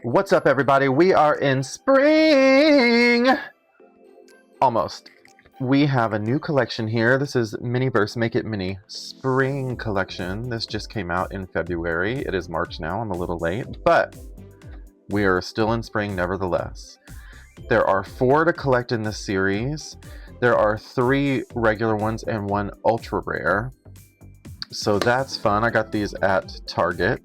What's up, everybody? We are in spring! Almost. We have a new collection here. This is Miniverse Make It Mini Spring Collection. This just came out in February. It is March now. I'm a little late, but we are still in spring nevertheless. There are 4 to collect in this series. There are 3 regular ones and 1 ultra rare. So that's fun. I got these at Target.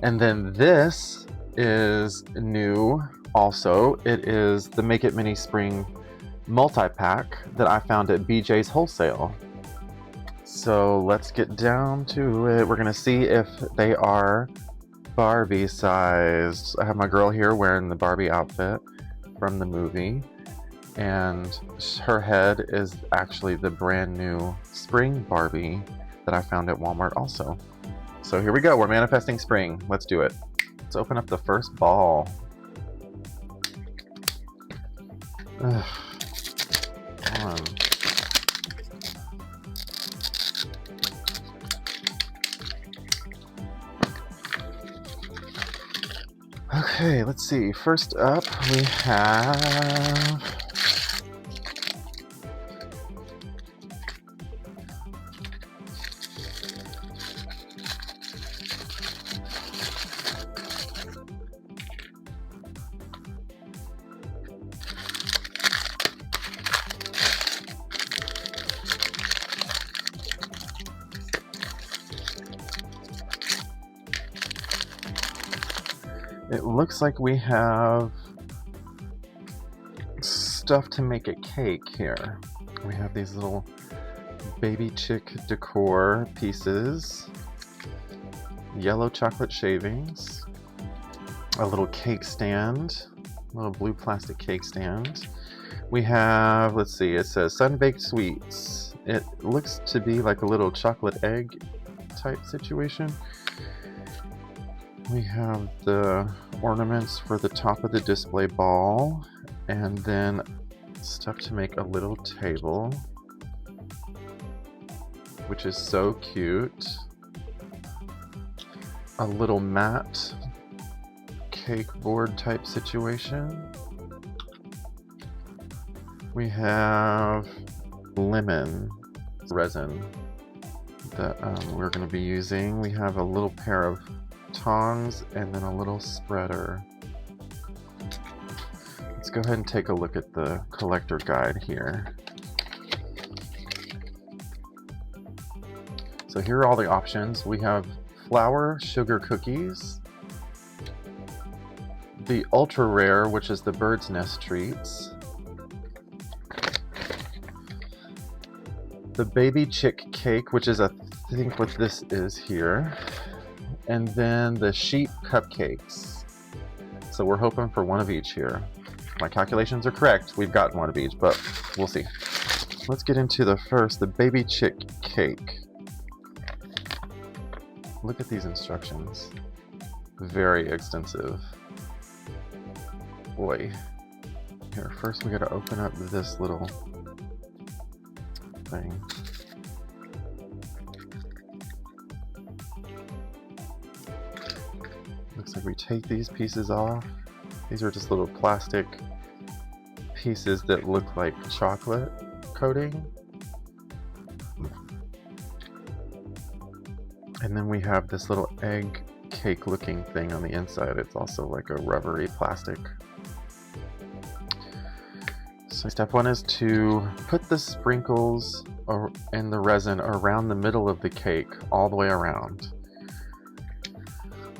And then this is new also. It is the Make It Mini Spring multi-pack that I found at BJ's Wholesale. So let's get down to it. We're gonna see if they are Barbie sized. I have my girl here wearing the Barbie outfit from the movie, and her head is actually the brand new spring Barbie that I found at Walmart also. So here we go, we're manifesting spring. Let's do it. Let's open up the first ball. Ugh. Come on. Okay, let's see. First up, we have it looks like we have stuff to make a cake here. We have these little baby chick decor pieces, yellow chocolate shavings, a little cake stand, a little blue plastic cake stand. We have, let's see, it says sun-baked sweets. It looks to be like a little chocolate egg type situation. We have the ornaments for the top of the display ball, and then stuff to make a little table, which is so cute. A little mat cake board type situation. We have lemon resin that we're going to be using. We have a little pair of tongs and then a little spreader. Let's go ahead and take a look at the collector guide here. So here are all the options. We have flour sugar cookies, the ultra rare, which is the bird's nest treats, the baby chick cake, which is I think what this is here, and then the sheep cupcakes. So we're hoping for one of each here. If my calculations are correct, we've got one of each, but we'll see. Let's get into the baby chick cake. Look at these instructions. Very extensive. Boy. Here, first we gotta open up this little thing. Looks like we take these pieces off. These are just little plastic pieces that look like chocolate coating. And then we have this little egg cake looking thing on the inside. It's also like a rubbery plastic. So step 1 is to put the sprinkles and the resin around the middle of the cake, all the way around.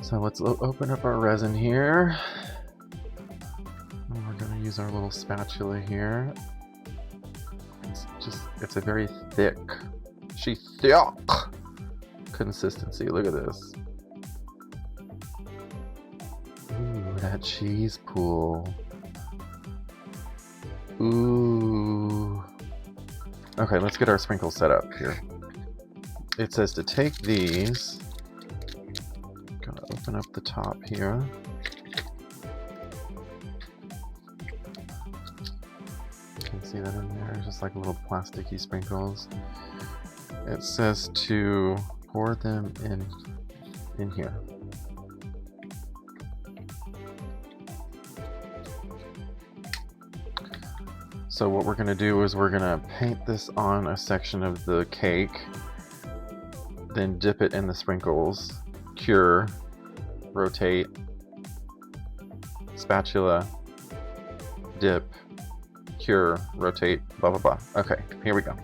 So let's open up our resin here. And we're going to use our little spatula here. It's a very thick consistency. Look at this. Ooh, that cheese pool. Ooh. Okay, let's get our sprinkles set up here. It says to take these, gotta open up the top here. You can see that in there, just like little plasticky sprinkles. It says to pour them in here. So what we're going to do is we're going to paint this on a section of the cake, then dip it in the sprinkles, cure, rotate, spatula, dip, cure, rotate, blah blah blah. Okay, here we go.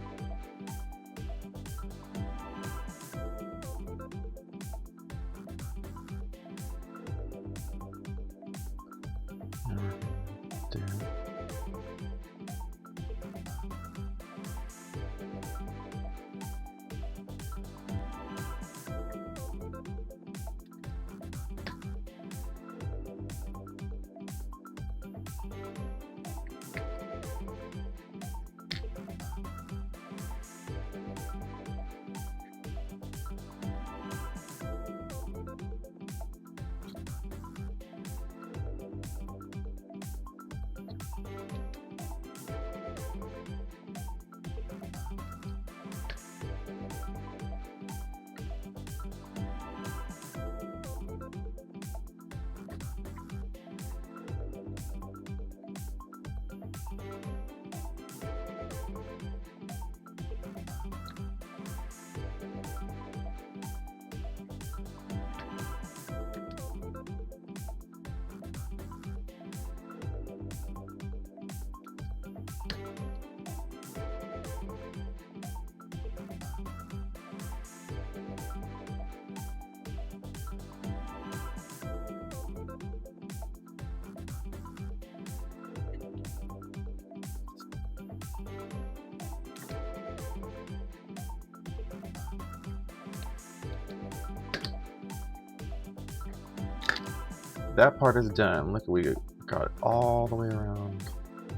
That part is done. Look, we got it all the way around.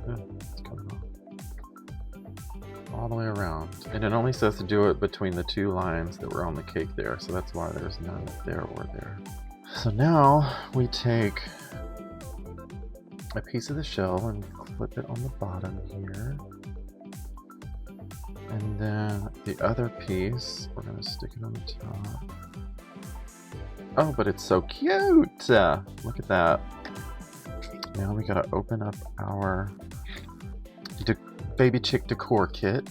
It's coming off. All the way around. And it only says to do it between the two lines that were on the cake there, so that's why there's none there or there. So now we take a piece of the shell and clip it on the bottom here. And then the other piece, we're going to stick it on the top. Oh, but it's so cute! Look at that. Now we gotta open up our baby chick decor kit.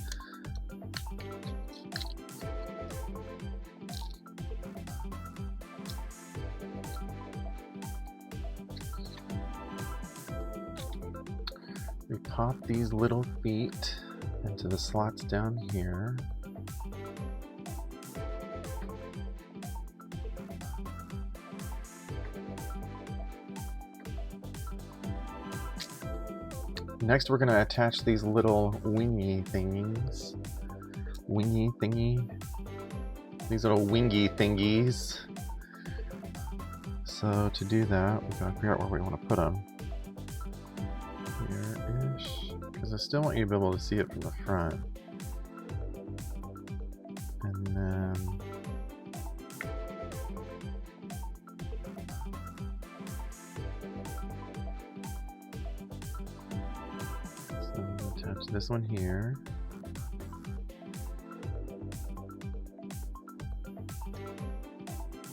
We pop these little feet into the slots down here. Next, we're going to attach these little wingy thingies. Wingy thingy. These little wingy thingies. So to do that, we got to figure out where we want to put them. Here-ish. Because I still want you to be able to see it from the front. And then... attach this one here.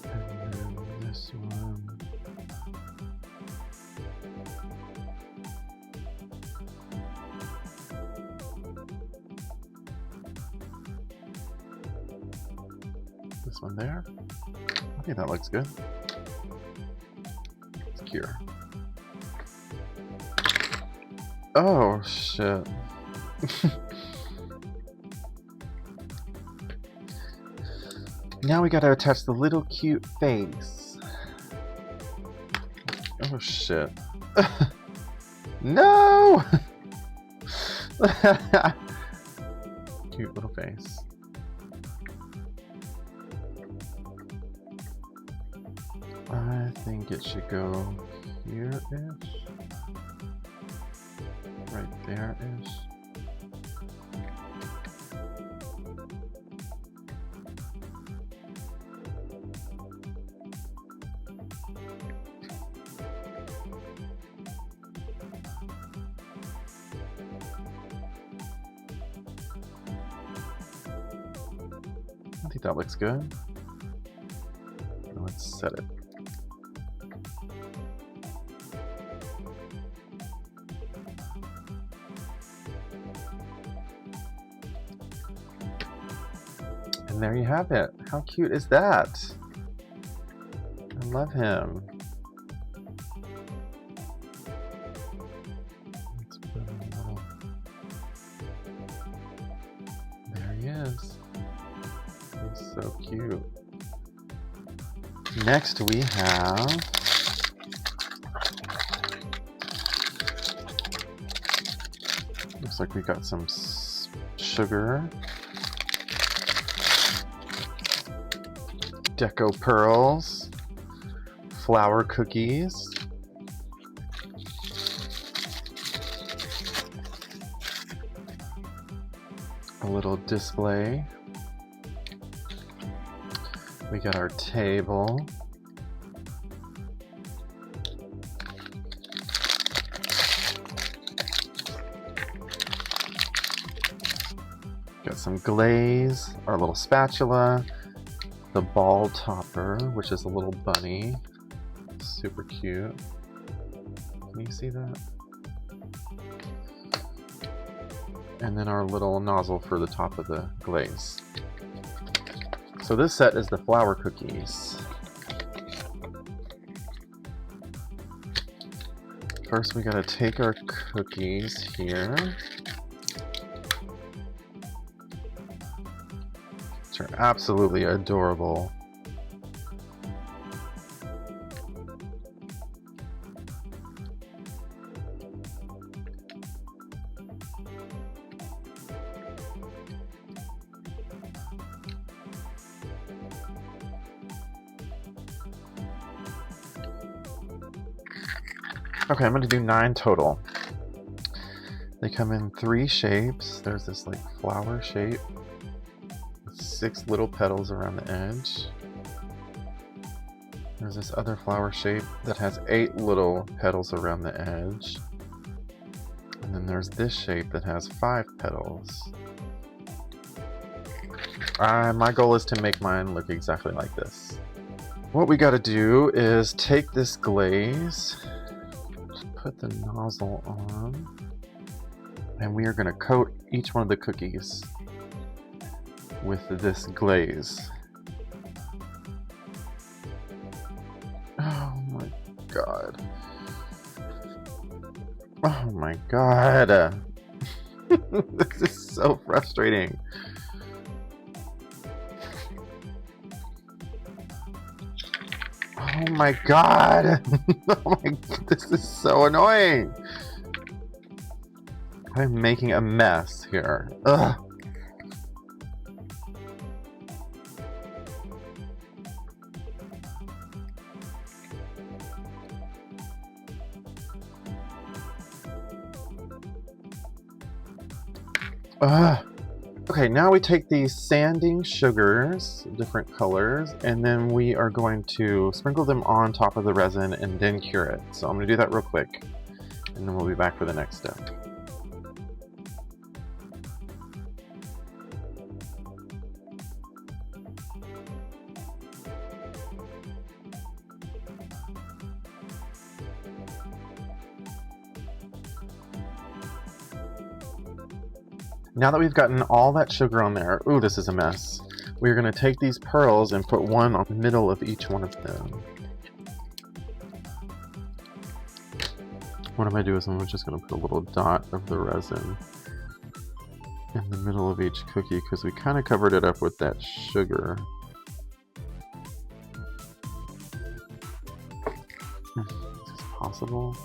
And then this one. This one there. I think that looks good. Let's cure. Oh, shit. Now we gotta attach the little cute face. Oh, shit. No! Cute little face. I think it should go here-ish. Right there-ish. I think that looks good. Now let's set it. And there you have it. How cute is that? I love him. Let's put a little... There he is. He's so cute. Next we have... Looks like we got some sugar. Deco pearls. Flour cookies. A little display. We got our table. Got some glaze, our little spatula, the ball topper, which is a little bunny. Super cute. Can you see that? And then our little nozzle for the top of the glaze. So this set is the flour cookies. First we gotta take our cookies here, which are absolutely adorable. Okay, I'm going to do 9 total. They come in 3 shapes. There's this like flower shape with 6 little petals around the edge. There's this other flower shape that has 8 little petals around the edge. And then there's this shape that has 5 petals. My goal is to make mine look exactly like this. What we got to do is take this glaze, put the nozzle on, and we are going to coat each one of the cookies with this glaze. Oh my god. Oh my god. This is so frustrating. Oh my god! Oh my, this is so annoying! I'm making a mess here. Ugh. Ugh. Okay, now we take these sanding sugars, different colors, and then we are going to sprinkle them on top of the resin and then cure it. So I'm going to do that real quick, and then we'll be back for the next step. Now that we've gotten all that sugar on there, ooh, this is a mess. We're going to take these pearls and put one on the middle of each one of them. What I'm going to do is I'm just going to put a little dot of the resin in the middle of each cookie because we kind of covered it up with that sugar. Is this possible?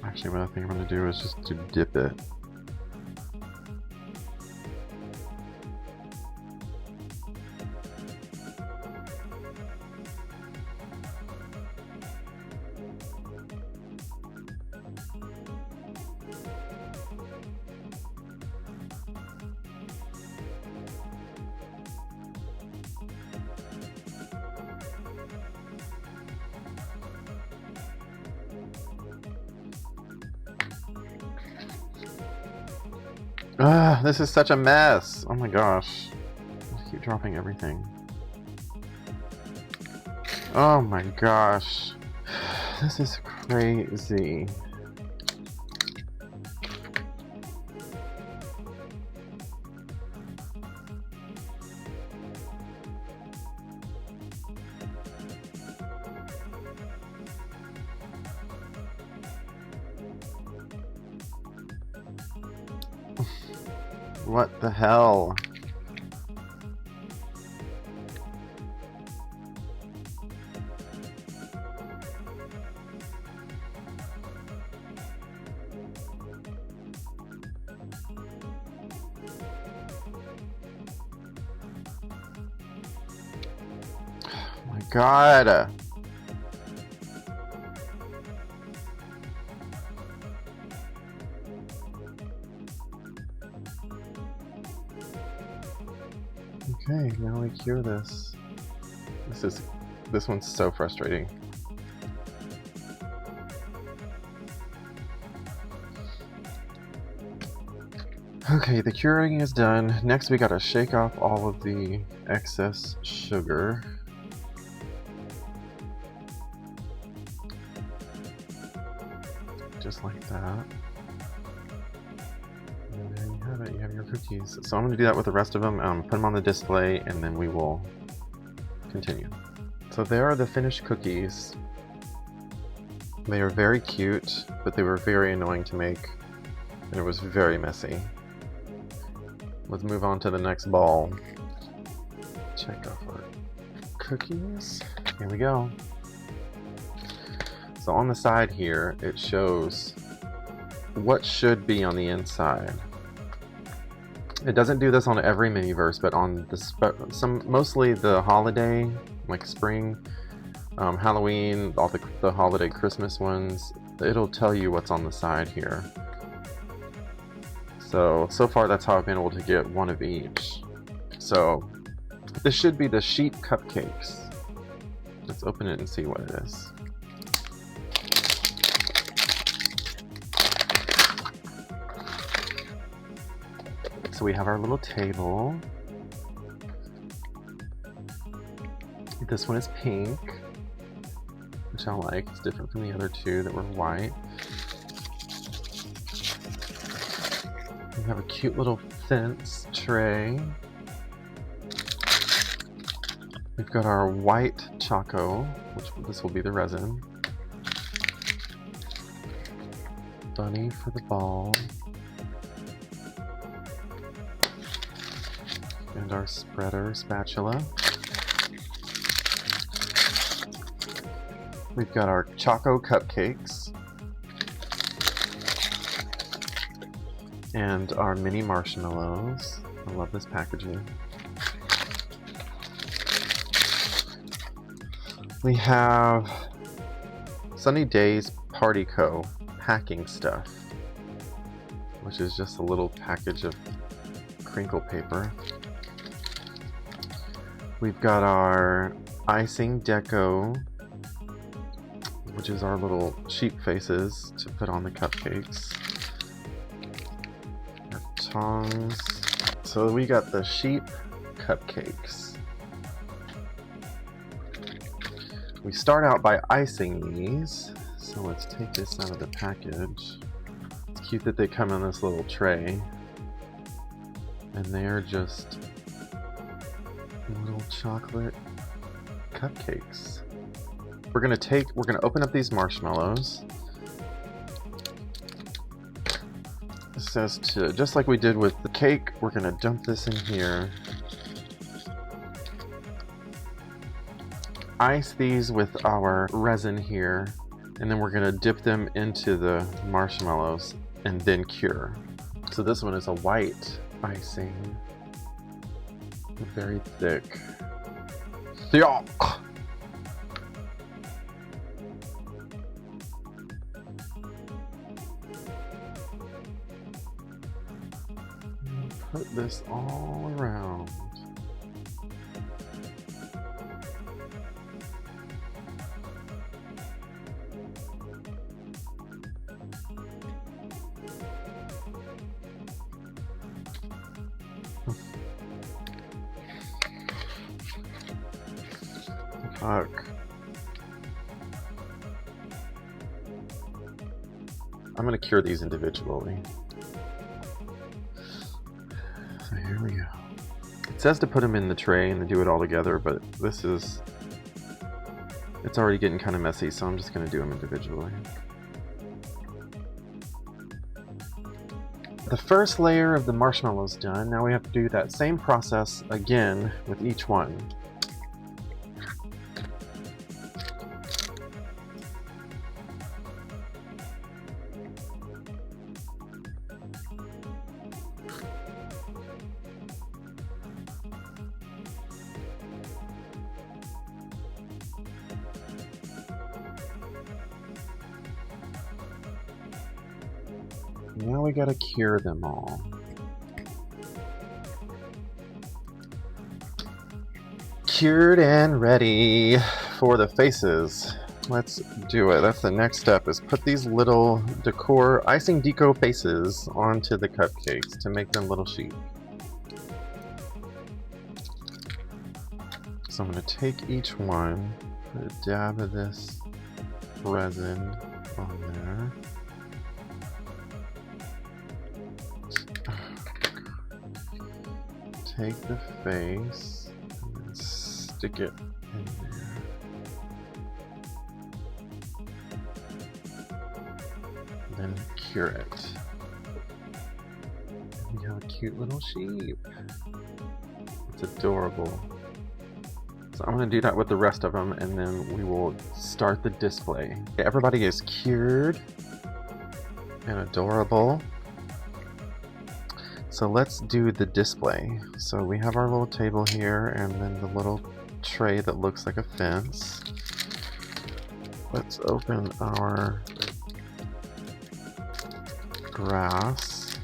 Actually, what I think I'm going to do is just to dip it. This is such a mess. Oh my gosh. I just keep dropping everything. Oh my gosh. This is crazy. What the hell? Oh my god. Okay, now we cure this. This one's so frustrating. Okay, the curing is done. Next we gotta shake off all of the excess sugar. Just like that. And there you have it, you have your cookies. So I'm gonna do that with the rest of them, put them on the display, and then we will continue. So there are the finished cookies. They are very cute, but they were very annoying to make, and it was very messy. Let's move on to the next ball. Check off our cookies. Here we go. So on the side here, it shows what should be on the inside. It doesn't do this on every Miniverse, but on the mostly the holiday, like spring, Halloween, all the holiday Christmas ones, it'll tell you what's on the side here. So far that's how I've been able to get one of each. So this should be the sheep cupcakes. Let's open it and see what it is. So we have our little table. This one is pink, which I like. It's different from the other two that were white. We have a cute little fence tray. We've got our white choco, which this will be the resin. Bunny for the ball. And our spreader spatula. We've got our choco cupcakes. And our mini marshmallows. I love this packaging. We have Sunny Days Party Co. packing stuff, which is just a little package of crinkle paper. We've got our icing deco, which is our little sheep faces to put on the cupcakes. Our tongs. So we got the sheep cupcakes. We start out by icing these. So let's take this out of the package. It's cute that they come in this little tray. And they're just little chocolate cupcakes. We're gonna open up these marshmallows. It says to, just like we did with the cake, we're gonna dump this in here. Ice these with our resin here, and then we're gonna dip them into the marshmallows and then cure. So this one is a white icing. Very thick. Yuck! Put this all around. Fuck. I'm gonna cure these individually. So here we go. It says to put them in the tray and to do it all together, but it's already getting kind of messy, so I'm just gonna do them individually. the first layer of the marshmallows done. Now we have to do that same process again with each one. Now we gotta cure them all. Cured and ready for the faces. Let's do it. That's the next step, is put these little decor, icing deco faces onto the cupcakes to make them little sheep. So I'm gonna take each one, put a dab of this resin on there. Take the face and stick it in there. Then cure it. We have a cute little sheep. It's adorable. So I'm going to do that with the rest of them, and then we will start the display. Okay, everybody is cured and adorable. So let's do the display. So we have our little table here, and then the little tray that looks like a fence. Let's open our grass.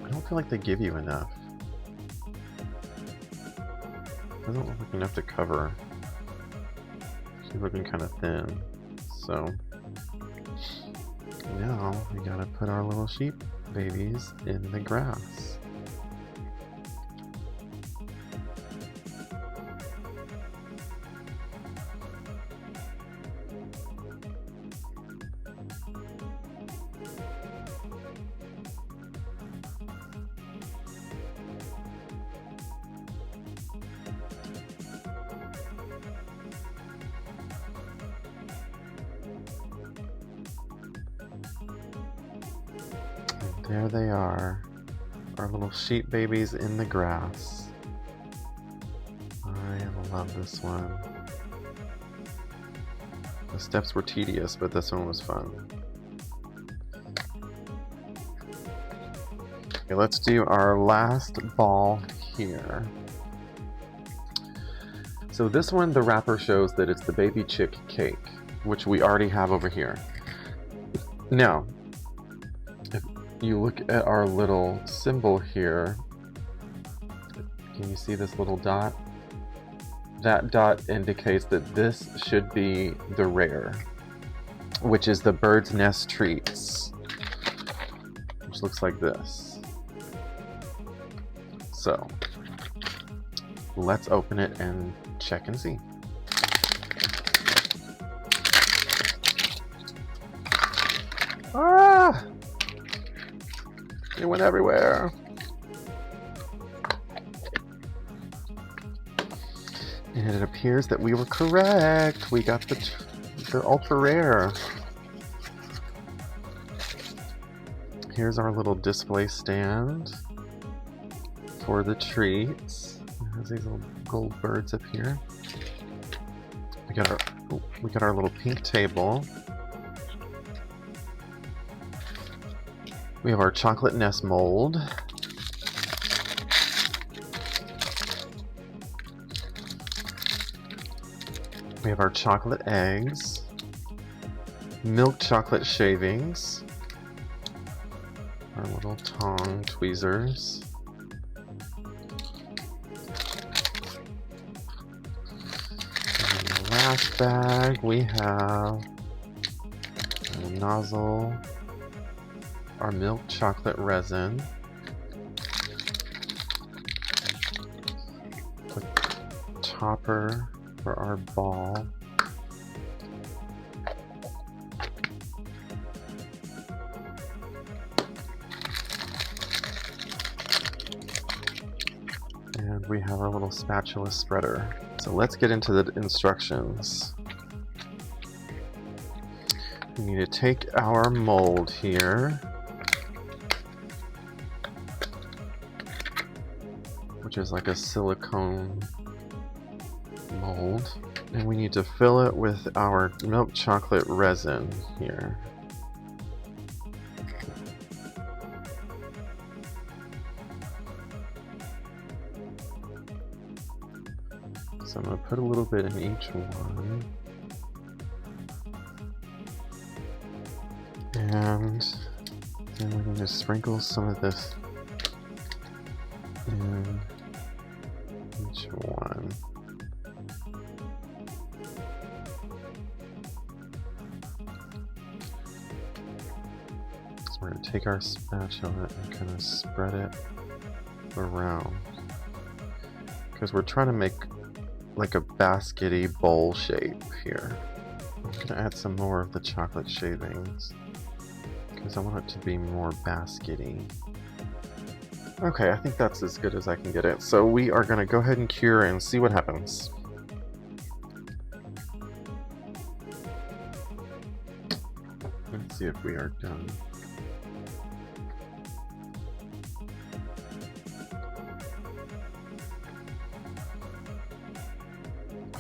I don't feel like they give you enough. Doesn't look like enough to cover. She's looking kind of thin. So now we gotta put our little sheep babies in the grass. There they are, our little sheep babies in the grass. I love this one. The steps were tedious, but this one was fun. Okay, let's do our last ball here. So this one, the wrapper shows that it's the baby chick cake, which we already have over here. Now, if you look at our little symbol here, can you see this little dot? That dot indicates that this should be the rare, which is the bird's nest treats, which looks like this. So let's open it and check and see. Ah! It went everywhere. And it appears that we were correct. We got the ultra rare. Here's our little display stand for the treats. It has these little gold birds up here. We got our little pink table. We have our chocolate nest mold. We have our chocolate eggs, milk chocolate shavings, our little tong tweezers, and in the last bag we have a nozzle, our milk chocolate resin, the topper for our ball, and we have our little spatula spreader. So let's get into the instructions. We need to take our mold here, which is like a silicone mold, and we need to fill it with our milk chocolate resin here. So I'm going to put a little bit in each one. And then we're going to sprinkle some of this in each one. So we're going to take our spatula and kind of spread it around, because we're trying to make like a baskety bowl shape here. I'm going to add some more of the chocolate shavings, because I want it to be more baskety. Okay, I think that's as good as I can get it. So we are going to go ahead and cure and see what happens. Let's see if we are done.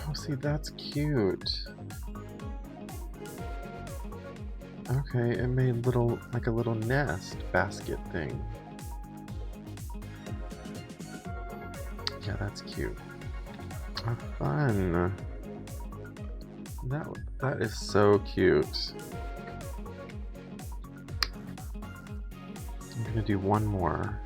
Oh, see, that's cute. Okay, it made little, like a little nest basket thing. Yeah, that's cute. Oh, fun. That is so cute. I'm gonna do one more.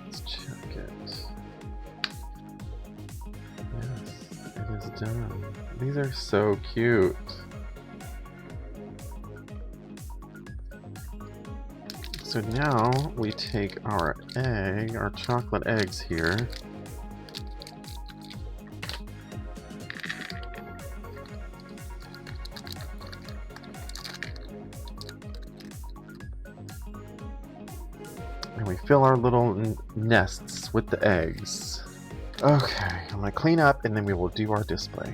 Let's check it. Yes, it is done. These are so cute. So now we take our egg, our chocolate eggs here, and we fill our little nests with the eggs. Okay, I'm gonna clean up and then we will do our display.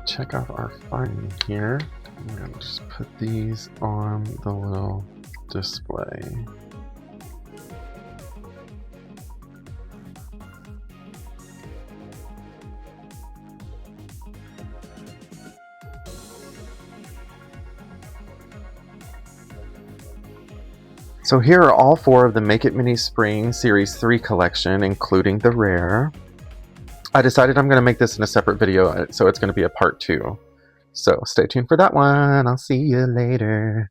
Check out our fun here. I'm gonna just put these on the little display. So here are all 4 of the Make It Mini Spring Series 3 collection, including the rare. I decided I'm going to make this in a separate video, so it's going to be a part 2. So stay tuned for that one. I'll see you later.